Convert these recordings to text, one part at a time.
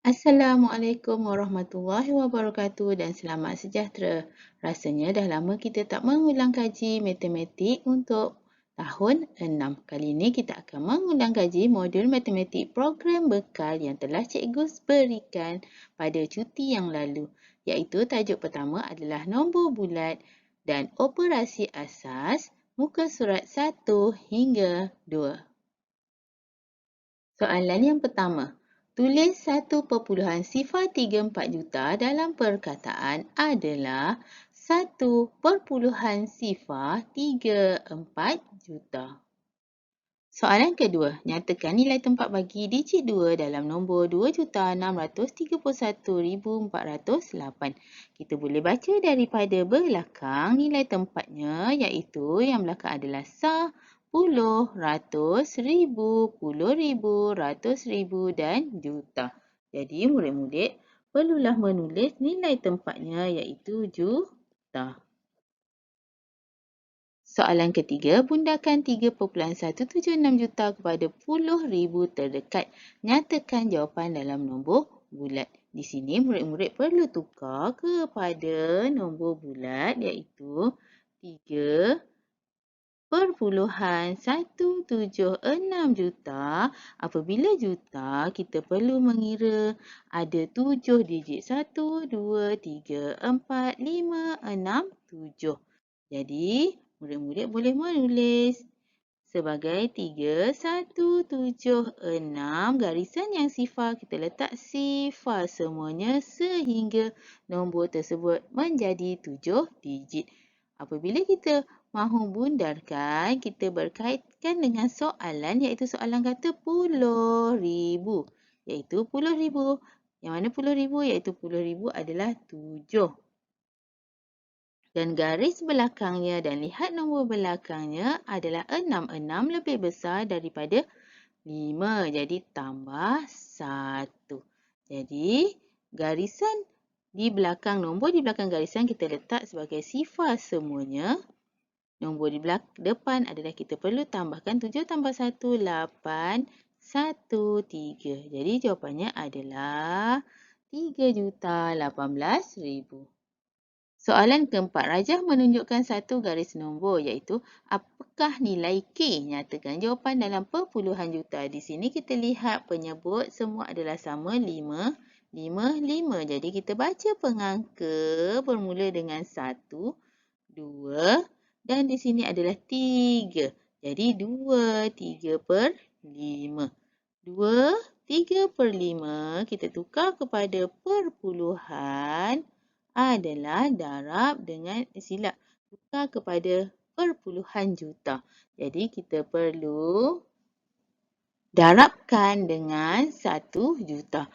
Assalamualaikum warahmatullahi wabarakatuh dan selamat sejahtera. Rasanya dah lama kita tak mengulang kaji matematik untuk tahun 6. Kali ini kita akan mengulang kaji modul matematik program bekal yang telah cikgu berikan pada cuti yang lalu, iaitu tajuk pertama adalah nombor bulat dan operasi asas, muka surat 1 hingga 2. Soalan yang pertama, tulis 1.034 juta dalam perkataan adalah 1.034 juta. Soalan kedua, nyatakan nilai tempat bagi digit 2 dalam nombor 2,631,408. Kita boleh baca daripada belakang nilai tempatnya, iaitu yang belakang adalah sah, puluh, ratus, ribu, puluh ribu, ratus ribu dan juta. Jadi murid-murid perlulah menulis nilai tempatnya, iaitu juta. Soalan ketiga, bundakan 3.176 juta kepada puluh ribu terdekat. Nyatakan jawapan dalam nombor bulat. Di sini murid-murid perlu tukar kepada nombor bulat, iaitu 3.176 juta. Apabila juta, kita perlu mengira ada 7 digit. 1, 2, 3, 4, 5, 6, 7. Jadi, murid-murid boleh menulis sebagai 3176. Garisan yang sifar, kita letak sifar semuanya sehingga nombor tersebut menjadi 7 digit. Apabila kita mahu bundarkan, kita berkaitkan dengan soalan, iaitu soalan kata puluh ribu. Iaitu puluh ribu. Yang mana puluh ribu? Iaitu puluh ribu adalah 7. Dan garis belakangnya dan lihat nombor belakangnya adalah 6 lebih besar daripada 5. Jadi tambah 1. Jadi garisan di belakang nombor di belakang garisan kita letak sebagai sifar semuanya. Nombor di depan adalah kita perlu tambahkan 7 tambah 1, 8, 1, 3. Jadi jawapannya adalah 3,18,000. Soalan keempat, Rajah menunjukkan satu garis nombor, iaitu apakah nilai K? Nyatakan jawapan dalam perpuluhan juta. Di sini kita lihat penyebut semua adalah sama, 5, 5, 5. Jadi kita baca pengangka bermula dengan 1, 2 dan di sini adalah 3. Jadi 2, 3 per 5. 2, 3 per 5 kita tukar kepada perpuluhan adalah darab dengan silap tukar kepada perpuluhan juta. Jadi kita perlu darabkan dengan 1 juta.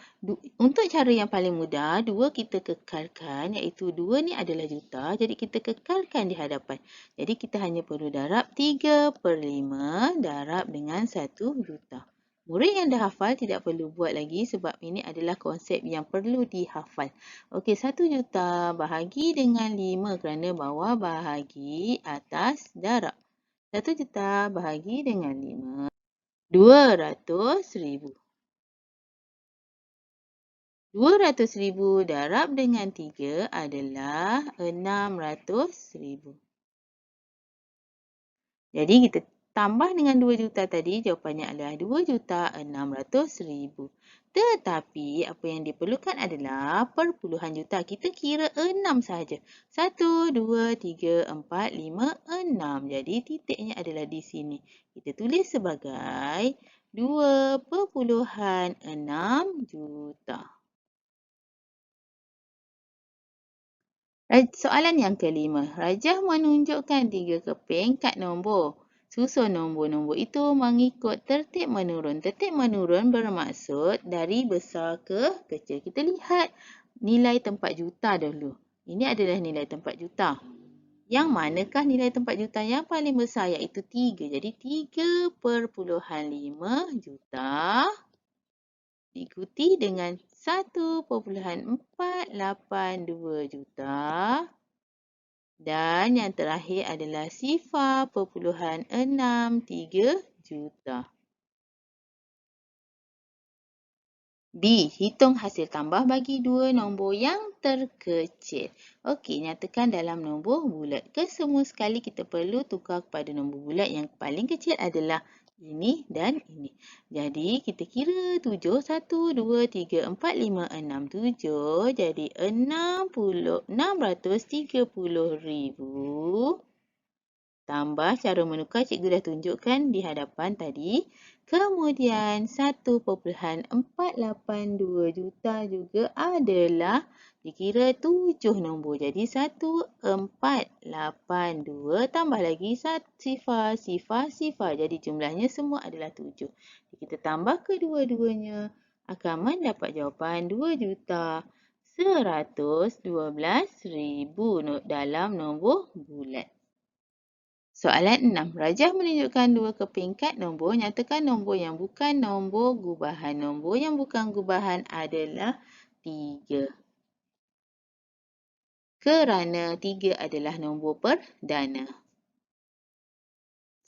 Untuk cara yang paling mudah, 2 kita kekalkan, iaitu 2 ni adalah juta. Jadi kita kekalkan di hadapan. Jadi kita hanya perlu darab 3 per 5 darab dengan 1 juta. Murid yang dah hafal tidak perlu buat lagi sebab ini adalah konsep yang perlu dihafal. Okey, 1 juta bahagi dengan 5 kerana bawah bahagi atas darab. 1 juta bahagi dengan 5. 200,000. 200,000 darab dengan 3 adalah 600,000. Jadi kita tambah dengan 2 juta tadi, jawapannya adalah 2,600,000. Tetapi apa yang diperlukan adalah perpuluhan juta. Kita kira 6 sahaja. 1, 2, 3, 4, 5, 6. Jadi titiknya adalah di sini. Kita tulis sebagai 2,6 juta. Soalan yang kelima. Rajah menunjukkan 3 keping kad nombor. Susun nombor-nombor itu mengikut tertib menurun. Tertib menurun bermaksud dari besar ke kecil. Kita lihat nilai tempat juta dulu. Ini adalah nilai tempat juta. Yang manakah nilai tempat juta yang paling besar, iaitu 3. Jadi 3,5 juta diikuti dengan 1,482 juta. Dan yang terakhir adalah sifar 0,63 juta. B. Hitung hasil tambah bagi dua nombor yang terkecil. Okey, nyatakan dalam nombor bulat. Kesemua sekali kita perlu tukar kepada nombor bulat yang paling kecil adalah ini dan ini. Jadi, kita kira 7, 1, 2, 3, 4, 5, 6, 7. Jadi, 630,000 tambah cara menukar cikgu dah tunjukkan di hadapan tadi. Kemudian 1.482 juta juga adalah dikira 7 nombor. Jadi 1482 tambah lagi sifar, sifar, sifar. Jadi jumlahnya semua adalah 7. Kita tambah kedua-duanya akan mendapat jawapan 2,112,000 dalam nombor bulat. Soalan 6. Rajah menunjukkan dua kepingkat nombor. Nyatakan nombor yang bukan nombor gubahan. Nombor yang bukan gubahan adalah 3. Kerana 3 adalah nombor perdana.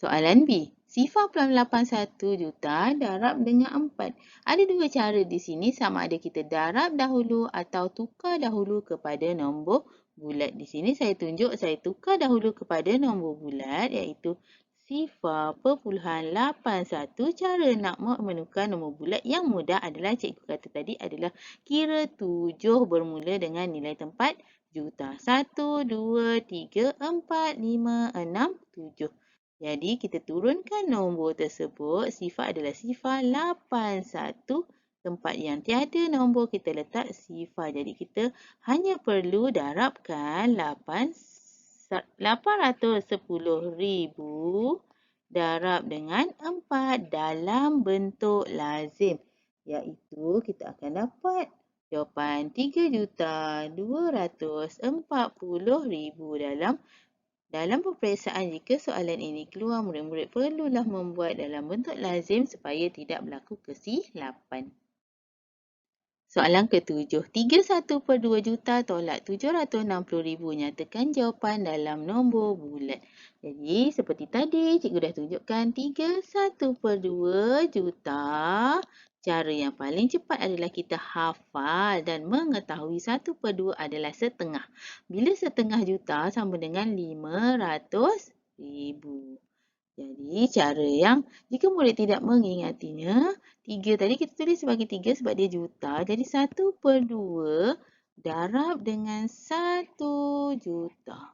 Soalan B. Sifar pelan 81 juta darab dengan 4. Ada dua cara di sini, sama ada kita darab dahulu atau tukar dahulu kepada nombor bulat. Di sini saya tunjuk saya tukar dahulu kepada nombor bulat iaitu sifar perpuluhan 81. Cara nak menukar nombor bulat yang mudah adalah cikgu kata tadi adalah kira 7 bermula dengan nilai tempat juta. 1, 2, 3, 4, 5, 6, 7. Jadi, kita turunkan nombor tersebut. Sifar adalah sifar 81. Tempat yang tiada nombor, kita letak sifar. Jadi, kita hanya perlu darabkan 810,000 darab dengan 4 dalam bentuk lazim. Iaitu, kita akan dapat jawapan 3,240,000 dalam peperiksaan. Jika soalan ini keluar, murid-murid perlulah membuat dalam bentuk lazim supaya tidak berlaku kesilapan. Soalan ke-7. 31/2 juta tolak 760,000. Nyatakan jawapan dalam nombor bulat. Jadi, seperti tadi, cikgu dah tunjukkan 31/2 juta. Cara yang paling cepat adalah kita hafal dan mengetahui 1/2 adalah setengah. Bila setengah juta sama dengan 500,000. Jadi, cara yang jika murid tidak mengingatinya, 3 tadi kita tulis sebagai 3 sebab dia juta. Jadi, 1/2 darab dengan 1 juta.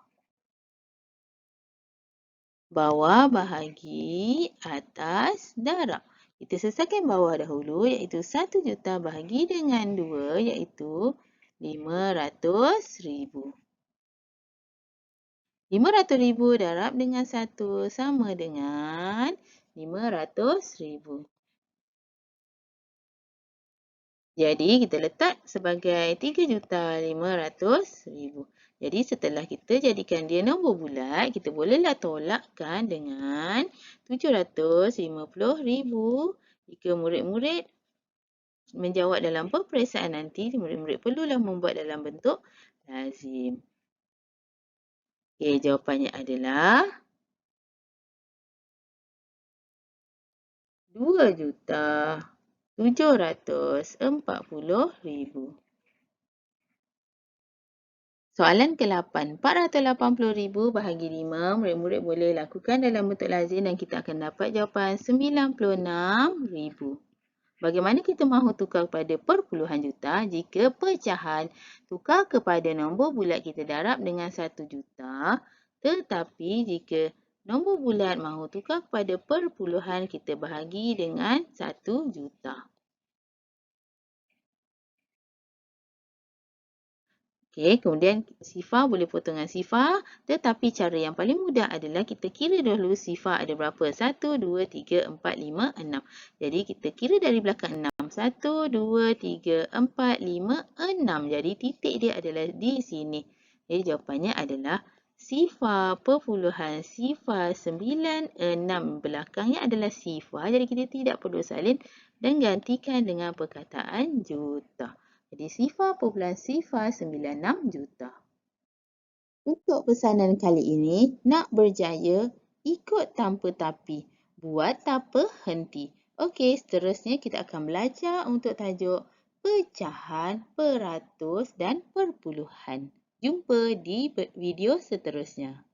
Bawah bahagi atas darab. Kita selesaikan bawah dahulu iaitu 1 juta bahagi dengan 2 iaitu 500,000. 500,000 darab dengan 1 sama dengan 500,000. Jadi, kita letak sebagai 3,500,000. Jadi, setelah kita jadikan dia nombor bulat, kita bolehlah tolakkan dengan 750,000. Jika murid-murid menjawab dalam peperiksaan nanti, murid-murid perlulah membuat dalam bentuk lazim. Okey, jawapannya adalah 2,740,000. Soalan ke-8. 480,000 bahagi 5. Murid-murid boleh lakukan dalam bentuk lazim dan kita akan dapat jawapan 96,000. Bagaimana kita mahu tukar kepada perpuluhan juta? Jika pecahan tukar kepada nombor bulat kita darab dengan 1 juta. Tetapi jika nombor bulat mahu tukar kepada perpuluhan, kita bahagi dengan 1 juta. Okey, kemudian sifar boleh potong dengan sifar. Tetapi cara yang paling mudah adalah kita kira dahulu sifar ada berapa. 1, 2, 3, 4, 5, 6. Jadi kita kira dari belakang 6. 1, 2, 3, 4, 5, 6. Jadi titik dia adalah di sini. Jadi jawapannya adalah sifar perpuluhan sifar 96. Belakangnya adalah sifar. Jadi kita tidak perlu salin dan gantikan dengan perkataan juta. Jadi sifar perpuluhan sifar 96 juta. Untuk pesanan kali ini, nak berjaya, ikut tanpa tapi. Buat tanpa henti. Okey, seterusnya kita akan belajar untuk tajuk pecahan, peratus dan perpuluhan. Jumpa di video seterusnya.